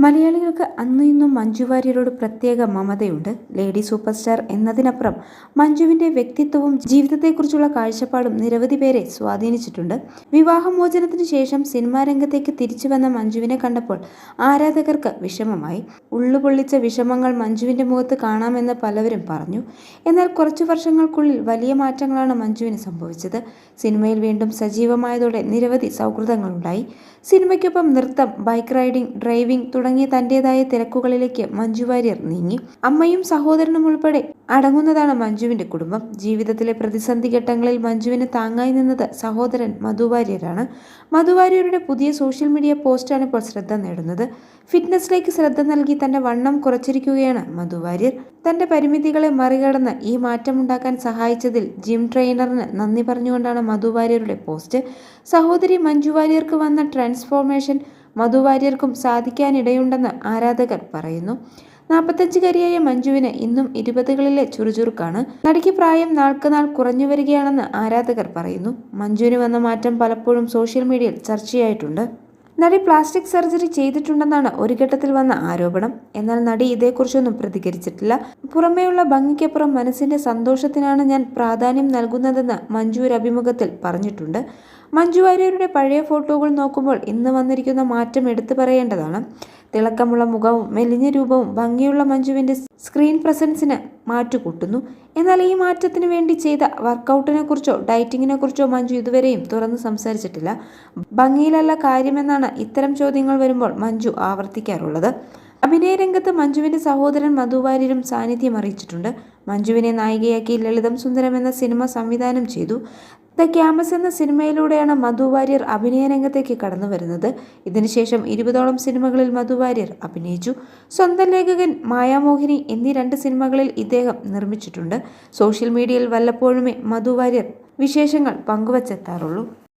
മലയാളികൾക്ക് അന്നും ഇന്നും മഞ്ജു വാര്യരോട് പ്രത്യേക മമതയുണ്ട്. ലേഡി സൂപ്പർ സ്റ്റാർ എന്നതിനപ്പുറം മഞ്ജുവിന്റെ വ്യക്തിത്വവും ജീവിതത്തെക്കുറിച്ചുള്ള കാഴ്ചപ്പാടും നിരവധി പേരെ സ്വാധീനിച്ചിട്ടുണ്ട്. വിവാഹമോചനത്തിന് ശേഷം സിനിമാ രംഗത്തേക്ക് തിരിച്ചു വന്ന മഞ്ജുവിനെ കണ്ടപ്പോൾ ആരാധകർക്ക് വിഷമമായി. ഉള്ളുപൊള്ളിച്ച വിഷമങ്ങൾ മഞ്ജുവിന്റെ മുഖത്ത് കാണാമെന്ന് പലവരും പറഞ്ഞു. എന്നാൽ കുറച്ചു വർഷങ്ങൾക്കുള്ളിൽ വലിയ മാറ്റങ്ങളാണ് മഞ്ജുവിന് സംഭവിച്ചത്. സിനിമയിൽ വീണ്ടും സജീവമായതോടെ നിരവധി സൗഹൃദങ്ങളുണ്ടായി. സിനിമയ്ക്കൊപ്പം നൃത്തം, ബൈക്ക് റൈഡിംഗ്, ഡ്രൈവിംഗ് തുടങ്ങിയ തന്റേതായ തിരക്കുകളിലേക്ക് മഞ്ജു വാര്യർ നീങ്ങി. അമ്മയും സഹോദരനും ഉൾപ്പെടെ അടങ്ങുന്നതാണ് മഞ്ജുവിന്റെ കുടുംബം. ജീവിതത്തിലെ പ്രതിസന്ധി ഘട്ടങ്ങളിൽ മഞ്ജുവിന് താങ്ങായി നിന്നത് സഹോദരൻ മധു വാര്യരാണ്. മധു വാര്യരുടെ പുതിയ സോഷ്യൽ മീഡിയ പോസ്റ്റാണ് ഇപ്പോൾ ശ്രദ്ധ നേടുന്നത്. ഫിറ്റ്നസിലേക്ക് ശ്രദ്ധ നൽകി തന്റെ വണ്ണം കുറച്ചിരിക്കുകയാണ് മധു വാര്യർ. തന്റെ പരിമിതികളെ മറികടന്ന് ഈ മാറ്റമുണ്ടാക്കാൻ സഹായിച്ചതിൽ ജിം ട്രെയിനറിന് നന്ദി പറഞ്ഞുകൊണ്ടാണ് മധു വാര്യരുടെ പോസ്റ്റ്. സഹോദരി മഞ്ജു വാര്യർക്ക് വന്ന ട്രാൻസ്ഫോർമേഷൻ മധു വാര്യർക്കും സാധിക്കാനിടയുണ്ടെന്ന് ആരാധകർ പറയുന്നു. 45-കാരിയായ മഞ്ജുവിന് ഇന്നും 20കളിലെ ചുറുചുറുക്കാണ്. നടിക്ക് പ്രായം നാൾക്കുനാൾ കുറഞ്ഞു വരികയാണെന്ന് ആരാധകർ പറയുന്നു. മഞ്ജുവിന് വന്ന മാറ്റം പലപ്പോഴും സോഷ്യൽ മീഡിയയിൽ ചർച്ചയായിട്ടുണ്ട്. നടി പ്ലാസ്റ്റിക് സർജറി ചെയ്തിട്ടുണ്ടെന്നാണ് ഒരു ഘട്ടത്തിൽ വന്ന ആരോപണം. എന്നാൽ നടി ഇതേക്കുറിച്ചൊന്നും പ്രതികരിച്ചിട്ടില്ല. പുറമേയുള്ള ഭംഗിക്കപ്പുറം മനസ്സിന്റെ സന്തോഷത്തിനാണ് ഞാൻ പ്രാധാന്യം നൽകുന്നതെന്ന് മഞ്ജു ഒരു അഭിമുഖത്തിൽ പറഞ്ഞിട്ടുണ്ട്. മഞ്ജു വാര്യരുടെ പഴയ ഫോട്ടോകൾ നോക്കുമ്പോൾ ഇന്ന് വന്നിരിക്കുന്ന മാറ്റം എടുത്തു പറയേണ്ടതാണ്. തിളക്കമുള്ള മുഖവും മെലിഞ്ഞ രൂപവും ഭംഗിയുള്ള മഞ്ജുവിന്റെ സ്ക്രീൻ പ്രസൻസിന് മാറ്റുകൂട്ടുന്നു. എന്നാൽ ഈ മാറ്റത്തിന് വേണ്ടി ചെയ്ത വർക്കൗട്ടിനെ കുറിച്ചോ ഡയറ്റിങ്ങിനെ കുറിച്ചോ മഞ്ജു ഇതുവരെയും തുറന്ന് സംസാരിച്ചിട്ടില്ല. ഭംഗിയിലല്ല കാര്യമെന്നാണ് ഇത്തരം ചോദ്യങ്ങൾ വരുമ്പോൾ മഞ്ജു ആവർത്തിക്കാറുള്ളത്. അഭിനയ രംഗത്ത് മഞ്ജുവിന്റെ സഹോദരൻ മധു വാര്യരും സാന്നിധ്യം അറിയിച്ചിട്ടുണ്ട്. മഞ്ജുവിനെ നായികയാക്കി ലളിതം സുന്ദരം എന്ന സിനിമ സംവിധാനം ചെയ്തു. ദ ക്യാമ്പസ് എന്ന സിനിമയിലൂടെയാണ് മധു വാര്യർ അഭിനയ രംഗത്തേക്ക് കടന്നു വരുന്നത്. ഇതിനുശേഷം 20ഓളം സിനിമകളിൽ മധു വാര്യർ അഭിനയിച്ചു. സ്വന്തം ലേഖകൻ, മായാമോഹിനി എന്നീ 2 സിനിമകളിൽ ഇദ്ദേഹം നിർമ്മിച്ചിട്ടുണ്ട്. സോഷ്യൽ മീഡിയയിൽ വല്ലപ്പോഴുമേ മധു വാര്യർ വിശേഷങ്ങൾ പങ്കുവച്ചെത്താറുള്ളൂ.